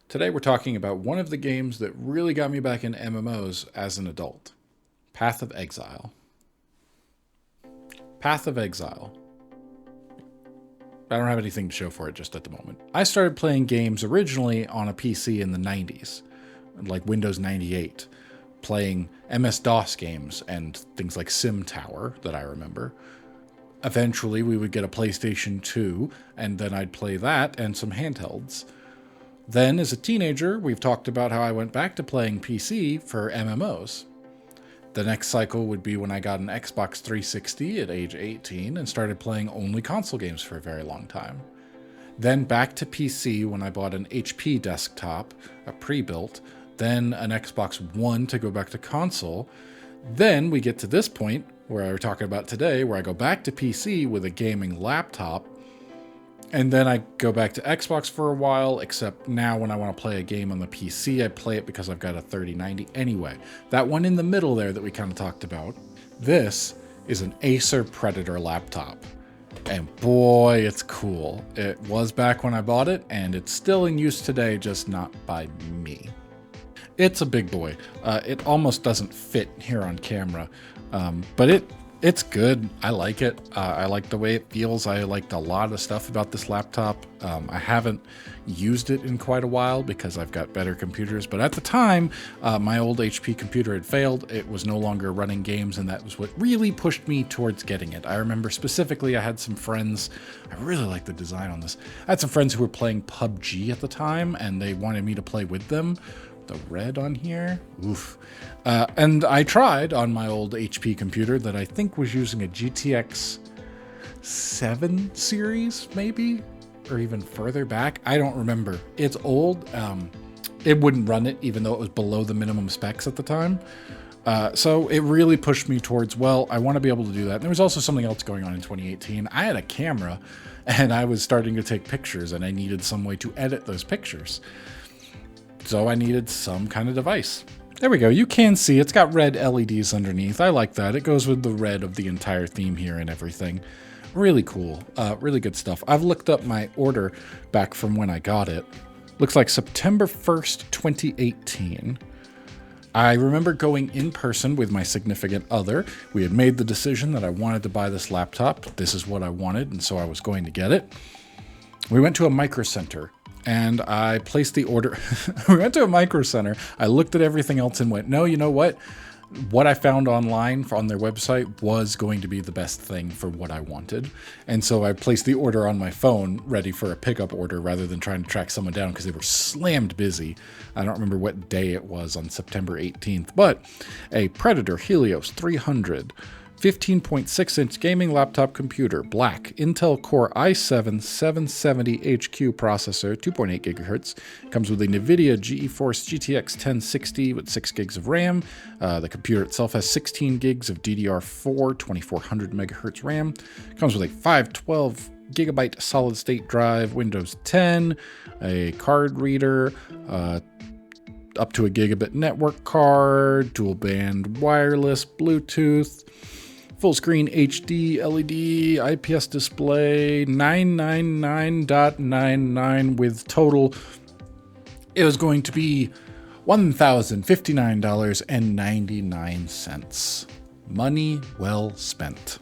Today we're talking about one of the games that really got me back into MMOs as an adult. Path of Exile. Path of Exile. I don't have anything to show for it just at the moment. I started playing games originally on a PC in the 90s, like Windows 98, playing MS-DOS games and things like Sim Tower that I remember. Eventually we would get a PlayStation 2, and then I'd play that and some handhelds. Then, as a teenager, we've talked about how I went back to playing PC for MMOs. The next cycle would be when I got an Xbox 360 at age 18 and started playing only console games for a very long time. Then back to PC when I bought an HP desktop, a pre-built, then an Xbox One to go back to console. Then we get to this point, where we're talking about today, where I go back to PC with a gaming laptop. And then I go back to Xbox for a while, except now when I want to play a game on the PC, I play it because I've got a 3090. Anyway, that one in the middle there that we kind of talked about, this is an Acer Predator laptop. And boy, it's cool. It was back when I bought it, and it's still in use today, just not by me. It's a big boy. It almost doesn't fit here on camera, but it's good. I like it. I like the way it feels. I liked a lot of stuff about this laptop. I haven't used it in quite a while because I've got better computers. But at the time, my old HP computer had failed. It was no longer running games, and that was what really pushed me towards getting it. I remember specifically I had some friends. I really like the design on this. I had some friends who were playing PUBG at the time, and they wanted me to play with them. The red on here. Oof. And I tried on my old HP computer that I think was using a GTX 7 series, maybe, or even further back. I don't remember. It's old. It wouldn't run it, even though it was below the minimum specs at the time. So it really pushed me towards, well, I want to be able to do that. And there was also something else going on in 2018. I had a camera, and I was starting to take pictures, and I needed some way to edit those pictures. So I needed some kind of device. There we go. You can see it's got red LEDs underneath. I like that. It goes with the red of the entire theme here and everything. Really cool. Really good stuff. I've looked up my order back from when I got it. Looks like September 1st, 2018. I remember going in person with my significant other. We had made the decision that I wanted to buy this laptop. This is what I wanted, and so I was going to get it. We went to a Micro Center. And I placed the order. We went to a Micro Center. I looked at everything else and went, no, you know what? What I found online on their website was going to be the best thing for what I wanted. And so I placed the order on my phone, ready for a pickup order, rather than trying to track someone down because they were slammed busy. I don't remember what day it was on September 18th, but a Predator Helios 300. 15.6-inch gaming laptop computer, black, Intel Core i7 770HQ processor, 2.8 gigahertz. Comes with a NVIDIA GeForce GTX 1060 with 6 gigs of RAM. The computer itself has 16 gigs of DDR4, 2400 megahertz RAM. Comes with a 512 gigabyte solid state drive, Windows 10, a card reader, up to a gigabit network card, dual band wireless, Bluetooth, full screen HD, LED, IPS display, 999.99 with total. It was going to be $1,059.99. Money well spent.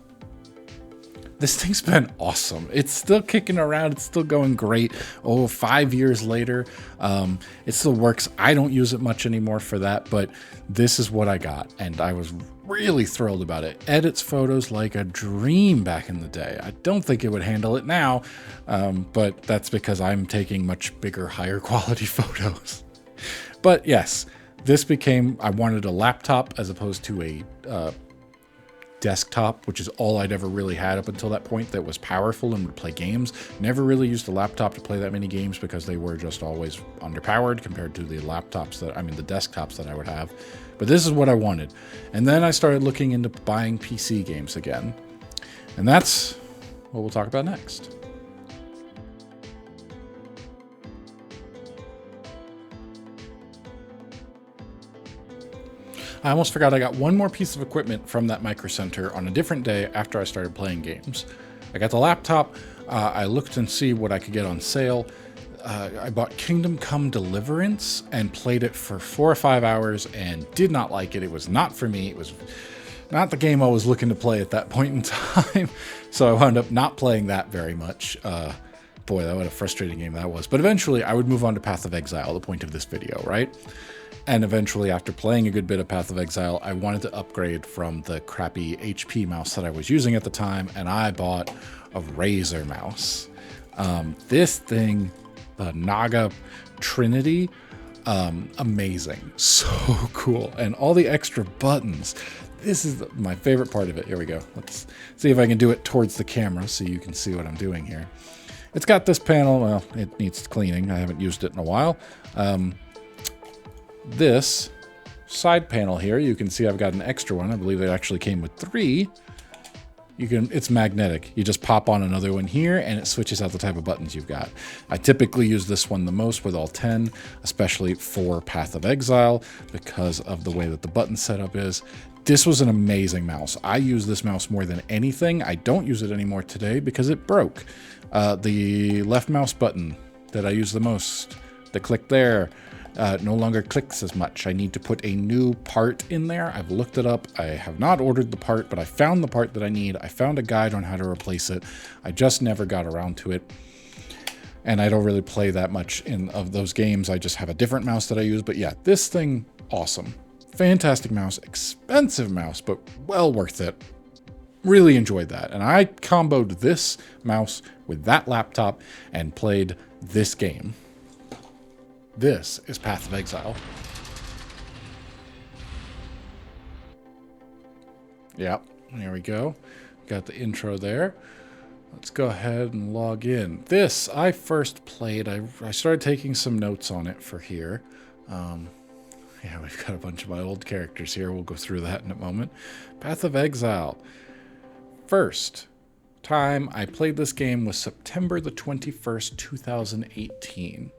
This thing's been awesome. It's still kicking around. It's still going great. 5 years later, it still works. I don't use it much anymore for that, but this is what I got, and I was really thrilled about it. Edits photos like a dream back in the day. I don't think it would handle it now, but that's because I'm taking much bigger, higher quality photos. But yes, this became, I wanted a laptop as opposed to a desktop, which is all I'd ever really had up until that point that was powerful and would play games. Never really used a laptop to play that many games because they were just always underpowered compared to the desktops that I would have. But this is what I wanted. And then I started looking into buying PC games again. And that's what we'll talk about next. I almost forgot I got one more piece of equipment from that Micro Center on a different day after I started playing games. I got the laptop. I looked and see what I could get on sale. I bought Kingdom Come Deliverance and played it for 4 or 5 hours and did not like it. It was not for me. It was not the game I was looking to play at that point in time. So I wound up not playing that very much. Boy, that what a frustrating game that was. But eventually I would move on to Path of Exile, the point of this video, right? And eventually, after playing a good bit of Path of Exile, I wanted to upgrade from the crappy HP mouse that I was using at the time, and I bought a Razer mouse. This thing, the Naga Trinity, amazing. So cool. And all the extra buttons. This is my favorite part of it. Here we go. Let's see if I can do it towards the camera so you can see what I'm doing here. It's got this panel. Well, it needs cleaning. I haven't used it in a while. This side panel here, you can see I've got an extra one. I believe it actually came with 3. It's magnetic. You just pop on another one here and it switches out the type of buttons you've got. I typically use this one the most with all 10, especially for Path of Exile because of the way that the button setup is. This was an amazing mouse. I use this mouse more than anything. I don't use it anymore today because it broke. The left mouse button that I use the most, the click there, no longer clicks as much. I need to put a new part in there. I've looked it up. I have not ordered the part, but I found the part that I need. I found a guide on how to replace it. I just never got around to it. And I don't really play that much of those games. I just have a different mouse that I use. But yeah, this thing, awesome. Fantastic mouse, expensive mouse, but well worth it. Really enjoyed that. And I comboed this mouse with that laptop and played this game. This is Path of Exile. Yep, there we go. Got the intro there. Let's go ahead and log in. This, I first played, I started taking some notes on it for here. Yeah, we've got a bunch of my old characters here. We'll go through that in a moment. Path of Exile. First time I played this game was September the 21st, 2018.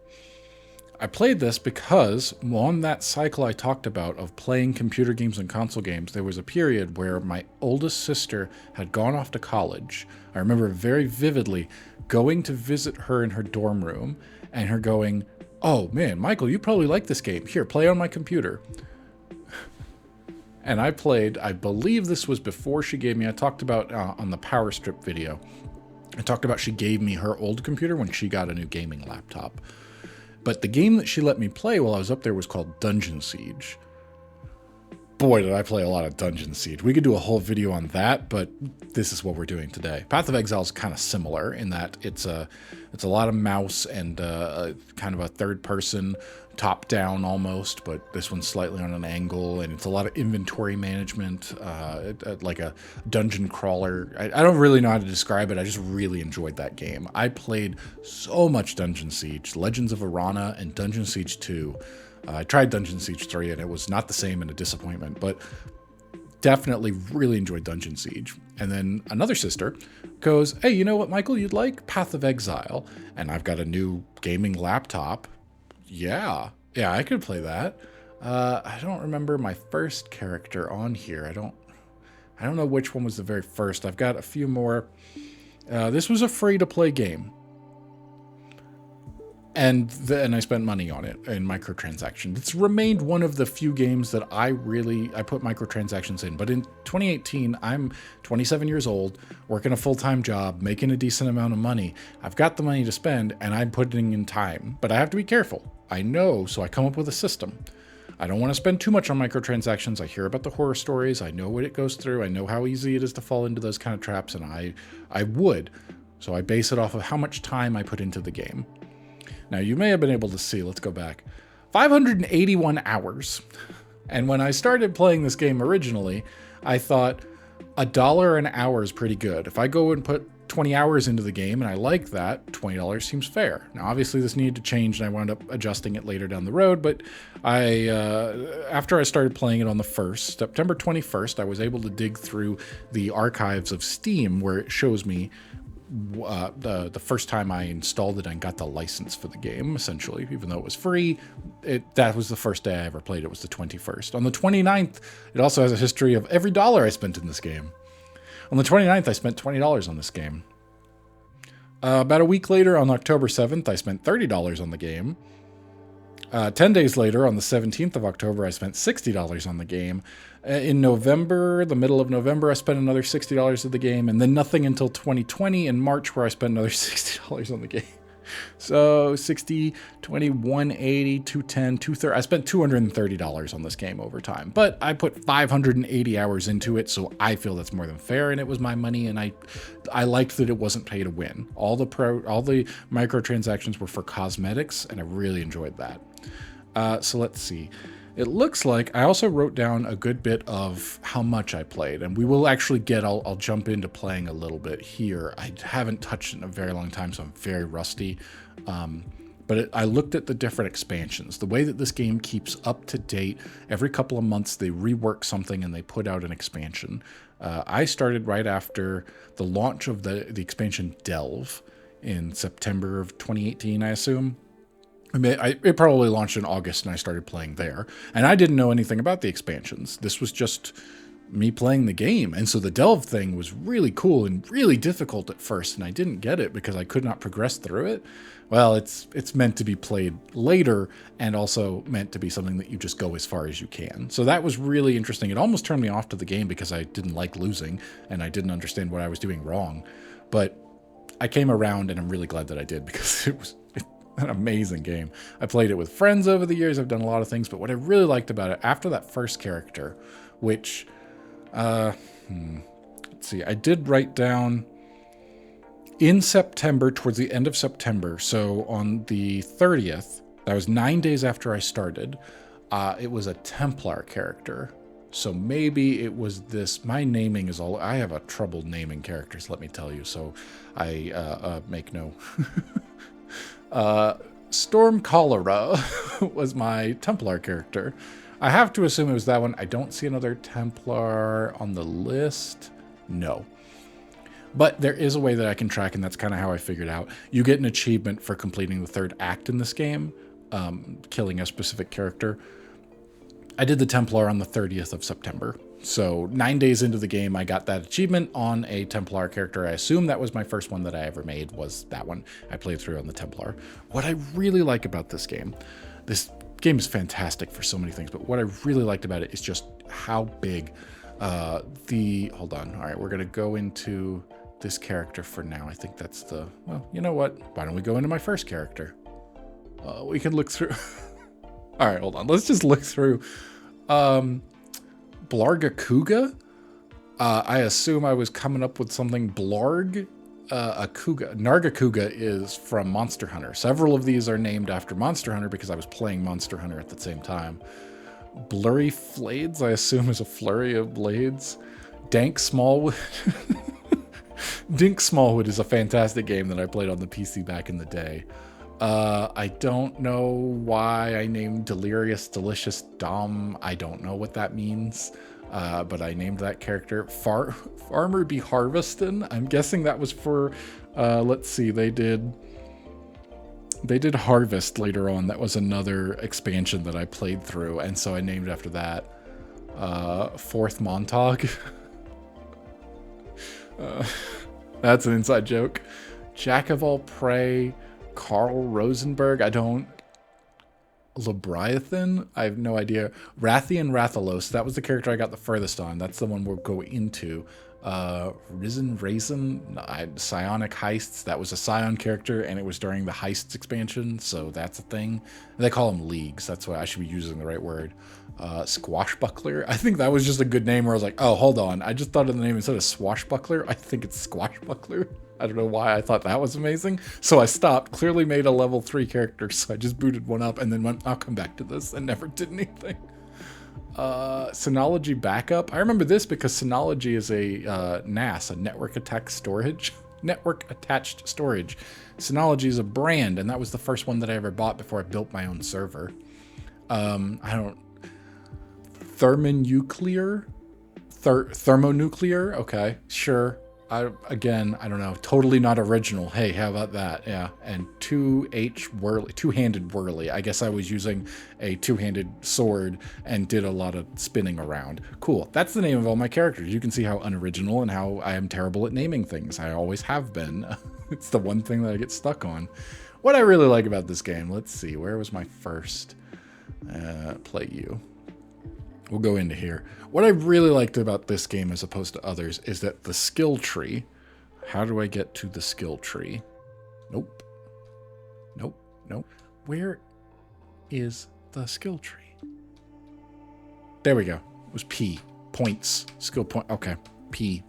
I played this because on that cycle I talked about of playing computer games and console games, there was a period where my oldest sister had gone off to college. I remember very vividly going to visit her in her dorm room and her going, "Oh man, Michael, you probably like this game. Here, play on my computer." And I played, I believe this was before she gave me, I talked about on the Power Strip video, I talked about she gave me her old computer when she got a new gaming laptop. But the game that she let me play while I was up there was called Dungeon Siege. Boy, did I play a lot of Dungeon Siege. We could do a whole video on that, but this is what we're doing today. Path of Exile is kind of similar in that it's a lot of mouse and kind of a third-person, top-down almost, but this one's slightly on an angle, and it's a lot of inventory management, like a dungeon crawler. I don't really know how to describe it. I just really enjoyed that game. I played so much Dungeon Siege, Legends of Arana, and Dungeon Siege 2. I tried Dungeon Siege 3 and it was not the same and a disappointment, but definitely really enjoyed Dungeon Siege. And then another sister goes, "Hey, you know what, Michael, you'd like Path of Exile?" And I've got a new gaming laptop. Yeah, I could play that. I don't remember my first character on here. I don't know which one was the very first. I've got a few more. This was a free-to-play game. And I spent money on it in microtransactions. It's remained one of the few games that I put microtransactions in. But in 2018, I'm 27 years old, working a full-time job, making a decent amount of money. I've got the money to spend, and I'm putting in time. But I have to be careful. I know, so I come up with a system. I don't want to spend too much on microtransactions. I hear about the horror stories. I know what it goes through. I know how easy it is to fall into those kind of traps, and I would. So I base it off of how much time I put into the game. Now, you may have been able to see, let's go back, 581 hours. And when I started playing this game originally, I thought $1 an hour is pretty good. If I go and put 20 hours into the game and I like that, $20 seems fair. Now, obviously this needed to change and I wound up adjusting it later down the road, but after I started playing it on the 1st, September 21st, I was able to dig through the archives of Steam where it shows me the first time I installed it and got the license for the game, essentially, even though it was free. That was the first day I ever played it, was the 21st. On the 29th, it also has a history of every dollar I spent in this game. On the 29th, I spent $20 on this game. About a week later, on October 7th, I spent $30 on the game. 10 days later, on the 17th of October, I spent $60 on the game. In November, the middle of November, I spent another $60 of the game, and then nothing until 2020 in March, where I spent another $60 on the game. So 60, 20, 180, 210, 230. I spent $230 on this game over time, but I put 580 hours into it, so I feel that's more than fair, and it was my money, and I liked that it wasn't pay to win. All the microtransactions were for cosmetics, and I really enjoyed that. So let's see. It looks like I also wrote down a good bit of how much I played, and we will actually I'll jump into playing a little bit here. I haven't touched it in a very long time, so I'm very rusty. But I looked at the different expansions, the way that this game keeps up to date. Every couple of months, they rework something and they put out an expansion. I started right after the launch of the expansion Delve in September of 2018, I assume. It probably launched in August, and I started playing there. And I didn't know anything about the expansions. This was just me playing the game. And so the Delve thing was really cool and really difficult at first, and I didn't get it because I could not progress through it. Well, it's meant to be played later, and also meant to be something that you just go as far as you can. So that was really interesting. It almost turned me off to the game because I didn't like losing, and I didn't understand what I was doing wrong. But I came around, and I'm really glad that I did, because it was an amazing game. I played it with friends over the years. I've done a lot of things, but what I really liked about it, after that first character, which, let's see, I did write down in September, towards the end of September, so on the 30th, that was 9 days after I started, it was a Templar character. So maybe it was this. My naming is all. I have a trouble naming characters, let me tell you. So I make no. Storm Cholera was my Templar character. I have to assume it was that one. I don't see another Templar on the list. No. But there is a way that I can track, and that's kind of how I figured out. You get an achievement for completing the third act in this game, killing a specific character. I did the Templar on the 30th of September. So 9 days into the game, I got that achievement on a Templar character. I assume that was my first one that I ever made, was that one. I played through on the Templar. What I really like about this game is fantastic for so many things, but what I really liked about it is just how big hold on. All right, we're going to go into this character for now. I think that's well, you know what? Why don't we go into my first character? We can look through. All right, hold on. Let's just look through. Blargakuga? I assume I was coming up with something. Blarg? Akuga. Nargacuga is from Monster Hunter. Several of these are named after Monster Hunter because I was playing Monster Hunter at the same time. Blurry Flades, I assume, is a flurry of blades. Dank Smallwood. Dink Smallwood is a fantastic game that I played on the PC back in the day. I don't know why I named Delirious Delicious Dom. I don't know what that means, but I named that character Farmer Be Harvestin'. I'm guessing that was for, let's see, they did Harvest later on. That was another expansion that I played through, and so I named after that. Fourth Montauk. That's an inside joke. Jack of all prey. Carl Rosenberg. Lebriathan? I have no idea. Rathian Rathalos. That was the character I got the furthest on. That's the one we'll go into. Risen Raisin. Psionic Heists. That was a Scion character, and it was during the Heists expansion, so that's a thing. They call them leagues. That's why I should be using the right word. Squashbuckler. I think that was just a good name where I was like, oh, hold on. I just thought of the name instead of Swashbuckler. I think it's Squashbuckler. I don't know why I thought that was amazing. So I stopped, clearly made a level 3 character, so I just booted one up and then went, I'll come back to this, and never did anything. Synology Backup. I remember this because Synology is a NAS, a network attached storage. Network attached storage. Synology is a brand, and that was the first one that I ever bought before I built my own server. Thermonuclear? Thermonuclear? Okay, sure. I don't know. Totally not original. Hey, how about that? Yeah. And 2-handed whirly. I guess I was using a two-handed sword and did a lot of spinning around. Cool. That's the name of all my characters. You can see how unoriginal and how I am terrible at naming things. I always have been. It's the one thing that I get stuck on. What I really like about this game, let's see, where was my first play you? We'll go into here. What I really liked about this game as opposed to others is that the skill tree, how do I get to the skill tree? Nope. Nope. Nope. Where is the skill tree? There we go. It was P. Points. Skill point. Okay. P.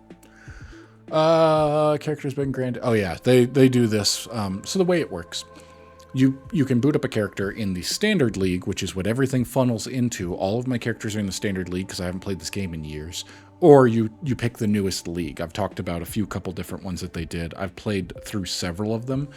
Character's been granted. Oh yeah, they do this. So the way it works, you can boot up a character in the standard league, which is what everything funnels into. All of my characters are in the standard league because I haven't played this game in years. Or you pick the newest league. I've talked about a couple different ones that they did. I've played through several of them.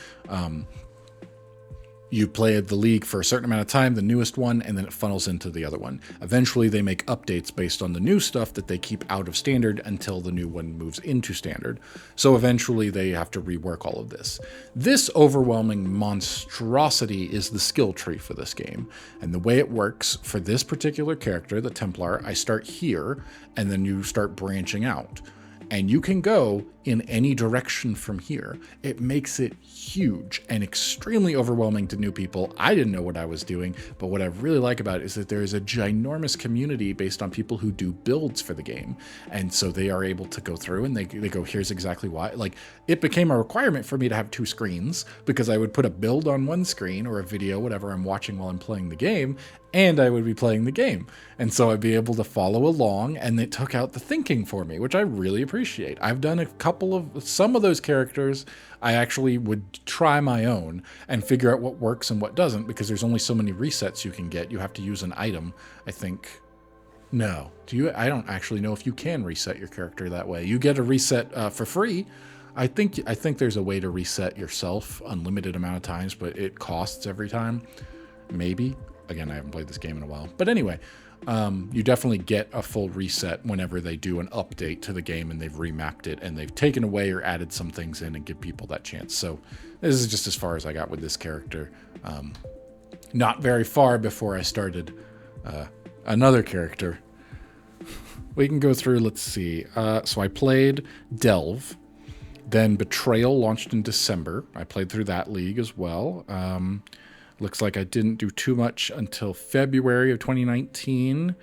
You play the league for a certain amount of time, the newest one, and then it funnels into the other one. Eventually, they make updates based on the new stuff that they keep out of standard until the new one moves into standard. So eventually, they have to rework all of this. This overwhelming monstrosity is the skill tree for this game. And the way it works for this particular character, the Templar, I start here, and then you start branching out. And you can go in any direction from here. It makes it huge and extremely overwhelming to new people. I didn't know what I was doing, but what I really like about it is that there is a ginormous community based on people who do builds for the game. And so they are able to go through and they go, here's exactly why. Like, it became a requirement for me to have 2 screens because I would put a build on one screen or a video, whatever I'm watching while I'm playing the game, and I would be playing the game. And so I'd be able to follow along, and it took out the thinking for me, which I really appreciate. I've done some of those characters, I actually would try my own and figure out what works and what doesn't, because there's only so many resets you can get. You have to use an item, I think. No. I don't actually know if you can reset your character that way. You get a reset for free. I think there's a way to reset yourself unlimited amount of times, but it costs every time. Maybe. Again, I haven't played this game in a while. But anyway, you definitely get a full reset whenever they do an update to the game and they've remapped it and they've taken away or added some things in and give people that chance. So this is just as far as I got with this character. Not very far before I started another character. We can go through, let's see. So I played Delve. Then Betrayal launched in December. I played through that league as well. Looks like I didn't do too much until February of 2019.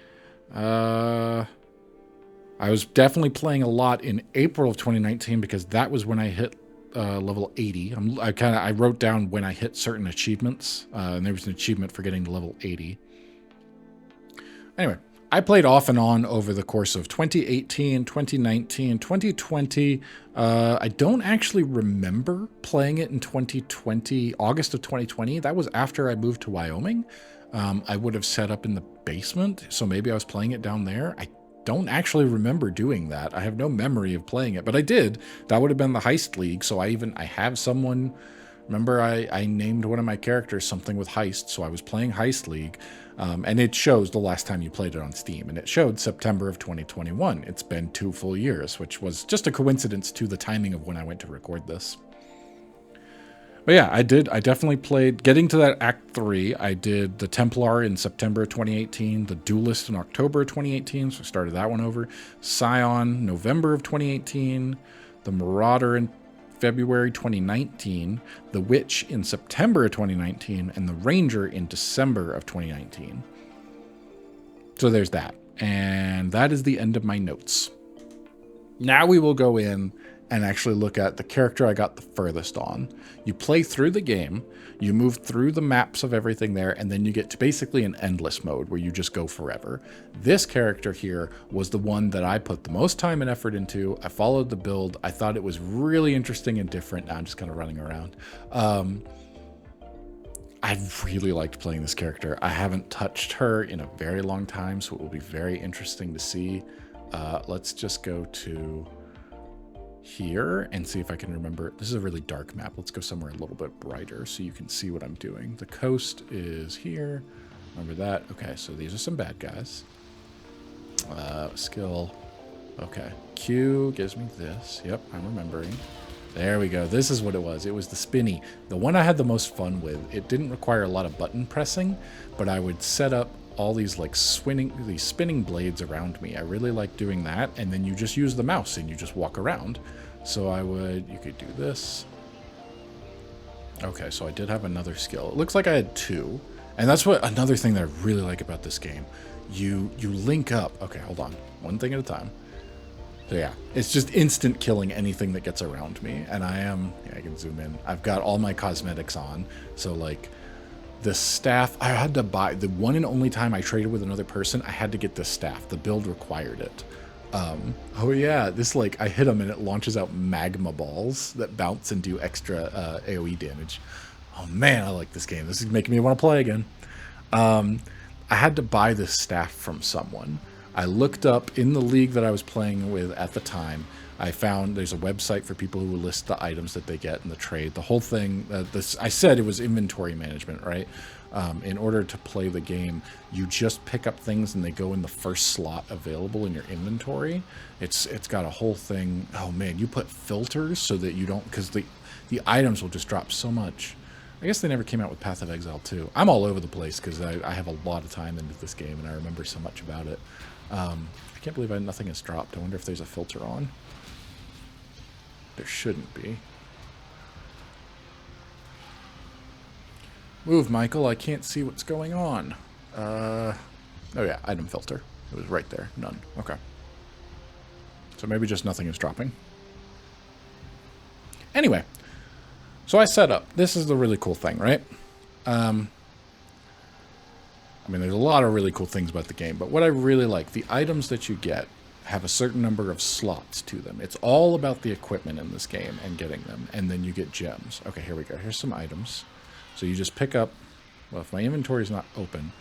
I was definitely playing a lot in April of 2019 because that was when I hit level 80. I wrote down when I hit certain achievements, and there was an achievement for getting to level 80. Anyway, I played off and on over the course of 2018, 2019, 2020. I don't actually remember playing it in 2020, August of 2020. That was after I moved to Wyoming. I would have set up in the basement, so maybe I was playing it down there. I don't actually remember doing that. I have no memory of playing it, but I did. That would have been the Heist League, so I have someone... Remember, I named one of my characters something with Heist, so I was playing Heist League, and it shows the last time you played it on Steam, and it showed September of 2021. It's been 2 full years, which was just a coincidence to the timing of when I went to record this. But yeah, I definitely played, getting to that Act 3, I did the Templar in September of 2018, the Duelist in October of 2018, so I started that one over, Scion, November of 2018, the Marauder in February 2019, the Witch in September of 2019, and the Ranger in December of 2019. So there's that. And that is the end of my notes. Now we will go in and actually look at the character I got the furthest on. You play through the game, you move through the maps of everything there, and then you get to basically an endless mode where you just go forever. This character here was the one that I put the most time and effort into. I followed the build. I thought it was really interesting and different. Now I'm just kind of running around. I really liked playing this character. I haven't touched her in a very long time, so it will be very interesting to see. Let's just go to here and see if I can remember. This is a really dark map. Let's go somewhere a little bit brighter so you can see what I'm doing. The coast is here. Remember that? Okay, so these are some bad guys. Skill. Okay. Q gives me this. Yep, I'm remembering. There we go. This is what it was. It was the spinny. The one I had the most fun with. It didn't require a lot of button pressing, but I would set up all these like spinning blades around me. I really like doing that, and then you just use the mouse and you just walk around. So you could do this, Okay, so I did have another skill. It looks like I had 2. And that's what another thing that I really like about this game. You link up. Okay, hold on. One thing at a time. So yeah, it's just instant killing anything that gets around me. And yeah, I can zoom in. I've got all my cosmetics on. So like the staff, I had to buy, the one and only time I traded with another person, I had to get this staff. The build required it. Oh yeah, this like, I hit them and it launches out magma balls that bounce and do extra AoE damage. Oh man, I like this game. This is making me want to play again. I had to buy this staff from someone. I looked up in the league that I was playing with at the time. I found there's a website for people who list the items that they get in the trade. The whole thing, I said it was inventory management, right? In order to play the game, you just pick up things and they go in the first slot available in your inventory. It's got a whole thing. Oh man, you put filters so that you don't, because the items will just drop so much. I guess they never came out with Path of Exile 2. I'm all over the place because I have a lot of time into this game and I remember so much about it. I can't believe nothing has dropped. I wonder if there's a filter on. There shouldn't be. Move, Michael. I can't see what's going on. Oh yeah, item filter. It was right there. None. Okay. So maybe just nothing is dropping. Anyway. So I set up. This is the really cool thing, right? I mean, there's a lot of really cool things about the game, but what I really like, the items that you get have a certain number of slots to them. It's all about the equipment in this game and getting them, and then you get gems. Okay, here we go. Here's some items. So you just pick up, well, if my inventory is not open,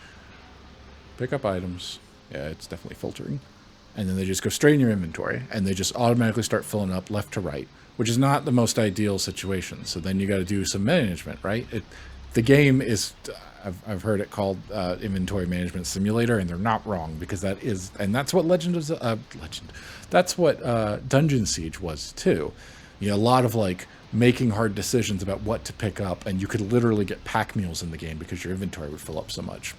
pick up items. Yeah, it's definitely filtering. And then they just go straight in your inventory, and they just automatically start filling up left to right, which is not the most ideal situation. So then you got to do some management, right? The game is, I've heard it called Inventory Management Simulator, and they're not wrong, because that is, and that's what that's what Dungeon Siege was too. You know, a lot of like making hard decisions about what to pick up, and you could literally get pack mules in the game because your inventory would fill up so much.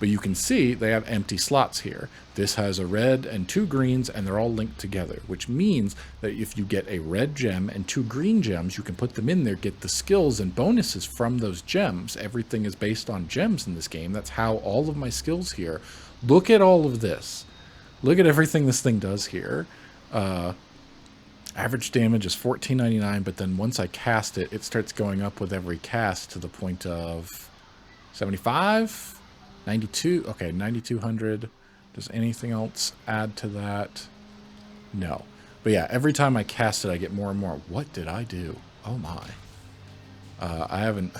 But you can see they have empty slots here. This has a red and 2 greens, and they're all linked together, which means that if you get a red gem and 2 green gems, you can put them in there, get the skills and bonuses from those gems. Everything is based on gems in this game. That's how all of my skills here. Look at all of this. Look at everything this thing does here. Average damage is $14.99, but then once I cast it, it starts going up with every cast to the point of 75? 92? Okay, 9,200. Does anything else add to that? No. But yeah, every time I cast it, I get more and more. What did I do? Oh my. I haven't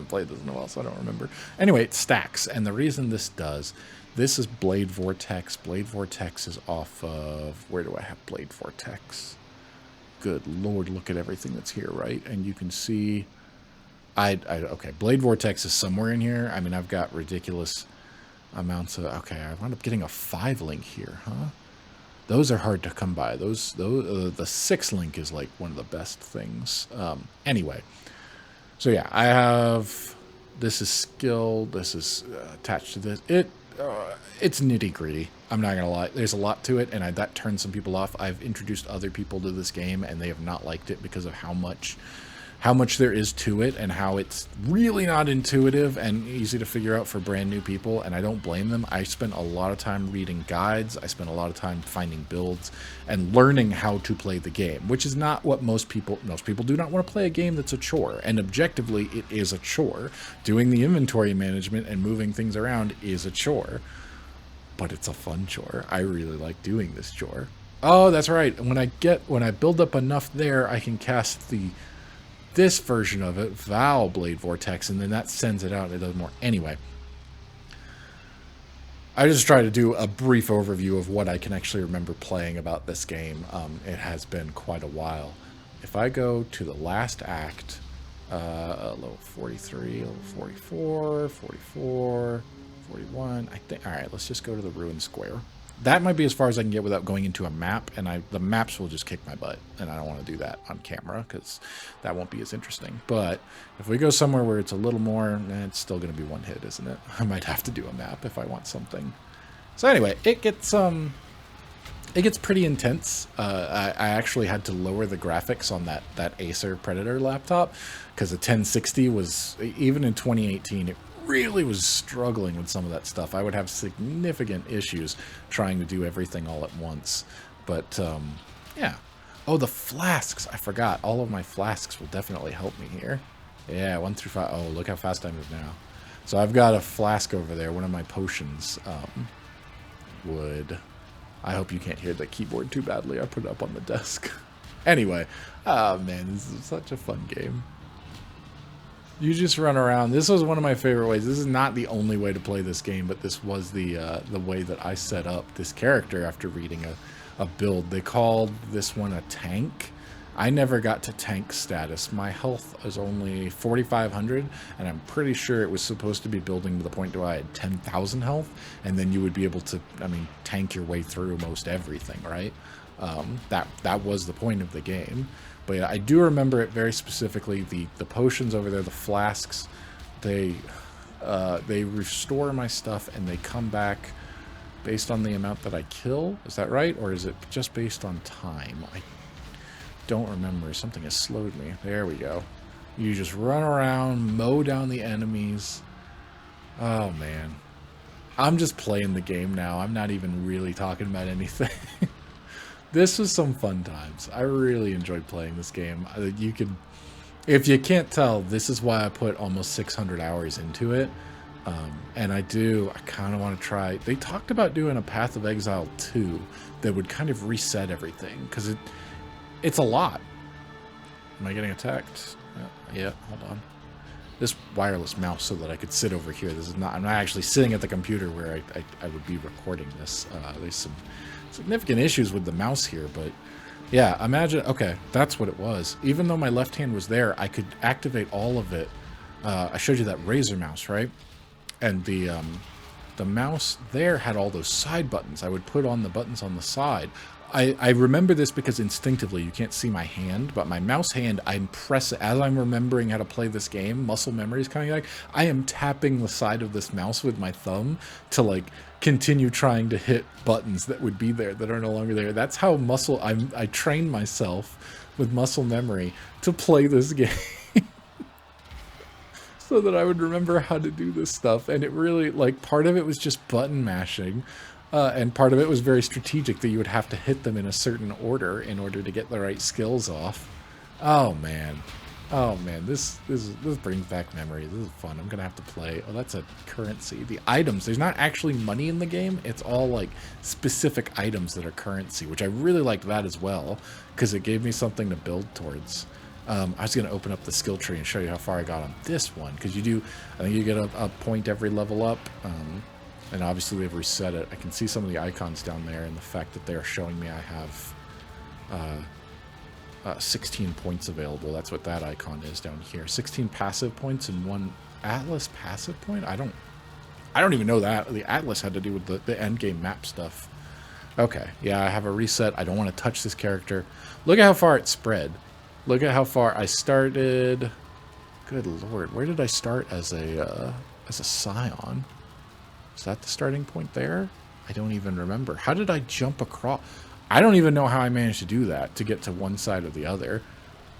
played this in a while, so I don't remember. Anyway, it stacks, and the reason this does, this is Blade Vortex. Blade Vortex is off of, where do I have Blade Vortex? Good Lord, look at everything that's here, right? And you can see, okay, Blade Vortex is somewhere in here. I mean, I've got ridiculous amounts of, okay, I wound up getting a 5 link here, huh? Those are hard to come by. The 6 link is like one of the best things. Anyway, so yeah, I have, this is skill, this is attached to this. It's nitty gritty. I'm not gonna lie. There's a lot to it, and that turns some people off. I've introduced other people to this game, and they have not liked it because of how much there is to it, and how it's really not intuitive and easy to figure out for brand new people, and I don't blame them. I spent a lot of time reading guides, I spent a lot of time finding builds, and learning how to play the game, which is not what most people do not want to play a game that's a chore, and objectively, it is a chore. Doing the inventory management and moving things around is a chore, but it's a fun chore. I really like doing this chore. Oh, that's right, when I build up enough there, I can cast this version of it, Val Blade Vortex, and then that sends it out and it does more. Anyway, I just try to do a brief overview of what I can actually remember playing about this game. It has been quite a while. If I go to the last act, level 43, level 44, 44, 41, I think, all right, let's just go to the Ruined Square. That might be as far as I can get without going into a map, and the maps will just kick my butt, and I don't want to do that on camera because that won't be as interesting. But if we go somewhere where it's a little more, it's still going to be one hit, isn't it? I might have to do a map if I want something. So anyway, it gets It gets pretty intense. I actually had to lower the graphics on that Acer Predator laptop because the 1060 was, even in 2018, it really was struggling with some of that stuff. I would have significant issues trying to do everything all at once. But, yeah. Oh, the flasks. I forgot. All of my flasks will definitely help me here. Yeah, 1 through 5. Oh, look how fast I move now. So I've got a flask over there. One of my potions would... I hope you can't hear the keyboard too badly. I put it up on the desk. Anyway, oh man, this is such a fun game. You just run around. This was one of my favorite ways. This is not the only way to play this game, but this was the way that I set up this character after reading a build. They called this one a tank. I never got to tank status. My health is only 4,500, and I'm pretty sure it was supposed to be building to the point where I had 10,000 health, and then you would be able to, I mean, tank your way through most everything, right? That was the point of the game. But yeah, I do remember it very specifically. The potions over there, the flasks, they restore my stuff, and they come back based on the amount that I kill. Is that right? Or is it just based on time? I don't remember. Something has slowed me. There we go. You just run around, mow down the enemies. Oh man, I'm just playing the game now. I'm not even really talking about anything. This was some fun times. I really enjoyed playing this game. You could, if you can't tell, this is why I put almost 600 hours into it. And I kind of want to try. They talked about doing a Path of Exile 2 that would kind of reset everything, because it's a lot. Am I getting attacked? Yeah, hold on. This wireless mouse so that I could sit over here. This is not, I'm not actually sitting at the computer where I would be recording this. There's some significant issues with the mouse here, but yeah, imagine, okay, that's what it was. Even though my left hand was there, I could activate all of it. I showed you that Razer mouse, right? And the mouse there had all those side buttons. I would put on the buttons on the side. I remember this because instinctively, you can't see my hand, but my mouse hand, I'm pressing, as I'm remembering how to play this game, muscle memory is coming back, I am tapping the side of this mouse with my thumb to like continue trying to hit buttons that would be there that are no longer there. That's how I trained myself with muscle memory to play this game. So that I would remember how to do this stuff. And it really, like, part of it was just button mashing. And part of it was very strategic that you would have to hit them in a certain order in order to get the right skills off. Oh man. Oh man, this brings back memories. This is fun. I'm gonna have to play. Oh, that's a currency. The items, there's not actually money in the game. It's all like specific items that are currency, which I really liked that as well, because it gave me something to build towards. I was going to open up the skill tree and show you how far I got on this one, because I think you get a point every level up, and obviously they've reset it. I can see some of the icons down there, and the fact that they're showing me I have 16 points available. That's what that icon is down here. 16 passive points and 1 Atlas passive point? I don't even know that. The Atlas had to do with the end game map stuff. Okay, yeah, I have a reset. I don't want to touch this character. Look at how far it spread. Look at how far I started. Good lord, where did I start as a scion? Is that the starting point there? I don't even remember. How did I jump across? I don't even know how I managed to do that, to get to one side or the other.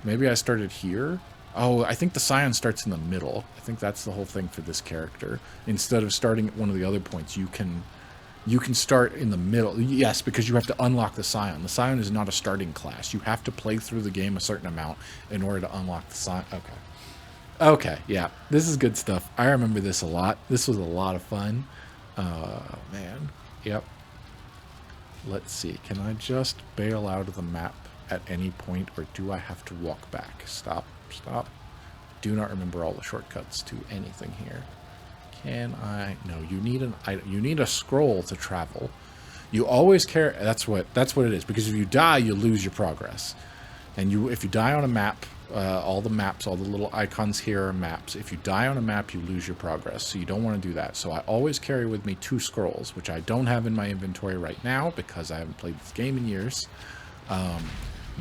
Maybe I started here? Oh, I think the scion starts in the middle. I think that's the whole thing for this character. Instead of starting at one of the other points, you can start in the middle. Yes, because you have to unlock the Scion. The Scion is not a starting class. You have to play through the game a certain amount in order to unlock the Scion. Okay. Okay, yeah. This is good stuff. I remember this a lot. This was a lot of fun. Man. Yep. Let's see. Can I just bail out of the map at any point, or do I have to walk back? Stop. Stop. Do not remember all the shortcuts to anything here. Can I? No, you need a scroll to travel. You always carry. That's what it is. Because if you die, you lose your progress. And if you die on a map, all the little icons here are maps. If you die on a map, you lose your progress. So you don't want to do that. So I always carry with me 2 scrolls, which I don't have in my inventory right now because I haven't played this game in years.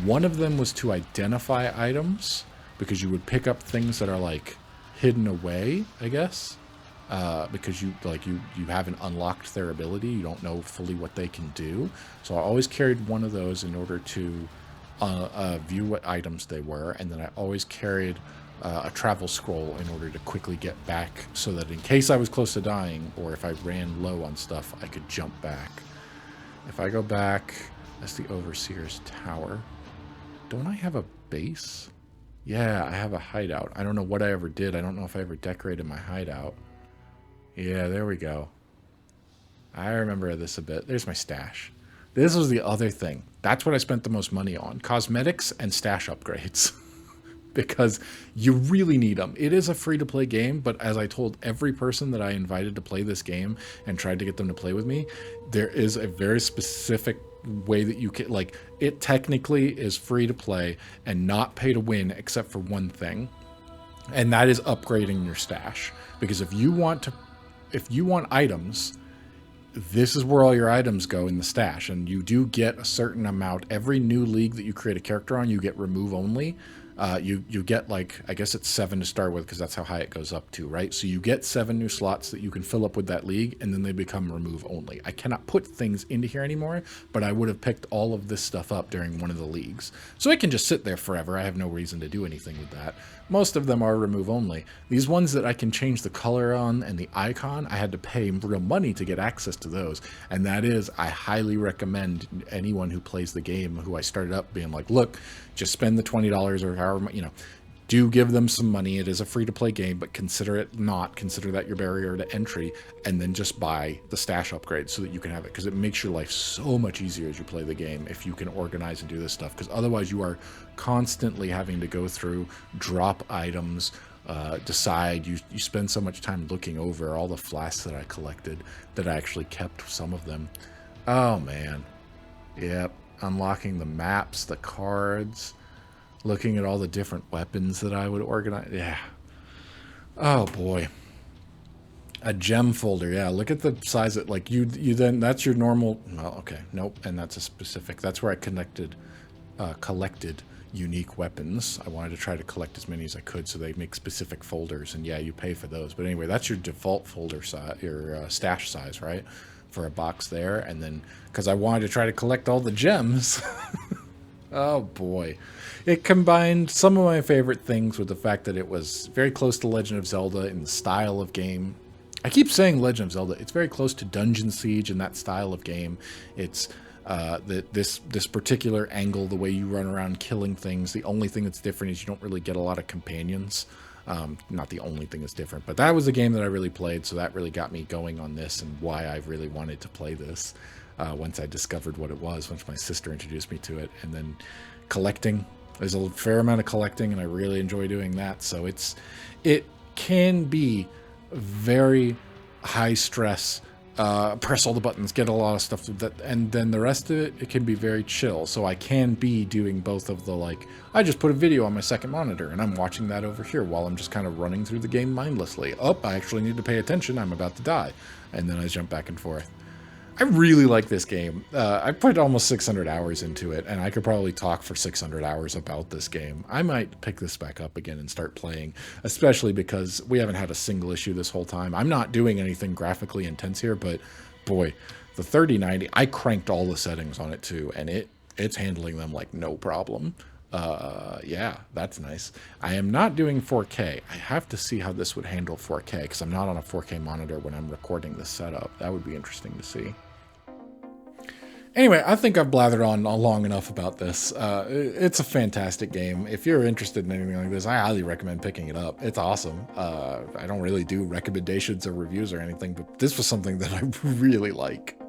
One of them was to identify items, because you would pick up things that are like hidden away, I guess. because you haven't unlocked their ability. You don't know fully what they can do. So I always carried one of those in order to view what items they were, and then I always carried a travel scroll in order to quickly get back, so that in case I was close to dying or if I ran low on stuff, I could jump back. If I go back, that's the Overseer's Tower. Don't I have a base? Yeah, I have a hideout. I don't know what I ever did. I don't know if I ever decorated my hideout. Yeah, there we go. I remember this a bit. There's my stash. This was the other thing. That's what I spent the most money on. Cosmetics and stash upgrades. Because you really need them. It is a free-to-play game, but as I told every person that I invited to play this game and tried to get them to play with me, there is a very specific way that you can, like, it technically is free to play and not pay to win except for one thing, and that is upgrading your stash. Because if you want items, this is where all your items go in the stash, and you do get a certain amount. Every new league that you create a character on, you get remove only. You get, like, I guess it's 7 to start with, because that's how high it goes up to, right? So you get 7 new slots that you can fill up with that league, and then they become remove only. I cannot put things into here anymore, but I would have picked all of this stuff up during one of the leagues. So it can just sit there forever. I have no reason to do anything with that. Most of them are remove only. These ones that I can change the color on and the icon, I had to pay real money to get access to those. And that is, I highly recommend anyone who plays the game, who I started up being like, look, just spend the $20 or however, do give them some money. It is a free-to-play game, but consider that your barrier to entry, and then just buy the stash upgrade so that you can have it, because it makes your life so much easier as you play the game if you can organize and do this stuff, because otherwise you are constantly having to go through, drop items, decide. You spend so much time looking over all the flasks that I collected that I actually kept some of them. Oh, man. Yep. Unlocking the maps, the cards, looking at all the different weapons that I would organize. Yeah. Oh, boy. A gem folder. Yeah, look at the size of, like, you then, that's your normal. Well, okay. Nope. And that's a specific. That's where I collected unique weapons. I wanted to try to collect as many as I could, so they make specific folders. And yeah, you pay for those. But anyway, that's your default folder size, your stash size, right? For a box there. And then, because I wanted to try to collect all the gems. Oh, boy. It combined some of my favorite things with the fact that it was very close to Legend of Zelda in the style of game. I keep saying Legend of Zelda. It's very close to Dungeon Siege in that style of game. It's this particular angle, the way you run around killing things. The only thing that's different is you don't really get a lot of companions. Not the only thing that's different, but that was a game that I really played, so that really got me going on this and why I really wanted to play this. Once I discovered what it was, once my sister introduced me to it, and then collecting. There's a fair amount of collecting, and I really enjoy doing that. So it can be very high stress. Press all the buttons, get a lot of stuff, and then the rest of it can be very chill. So I can be doing both of the, like, I just put a video on my second monitor, and I'm watching that over here while I'm just kind of running through the game mindlessly. Oh, I actually need to pay attention. I'm about to die. And then I jump back and forth. I really like this game. I put almost 600 hours into it, and I could probably talk for 600 hours about this game. I might pick this back up again and start playing, especially because we haven't had a single issue this whole time. I'm not doing anything graphically intense here, but boy, the 3090, I cranked all the settings on it too, and it's handling them like no problem. Yeah, that's nice. I am not doing 4K. I have to see how this would handle 4K, because I'm not on a 4K monitor when I'm recording this setup. That would be interesting to see. Anyway, I think I've blathered on long enough about this. It's a fantastic game. If you're interested in anything like this, I highly recommend picking it up. It's awesome. I don't really do recommendations or reviews or anything, but this was something that I really like.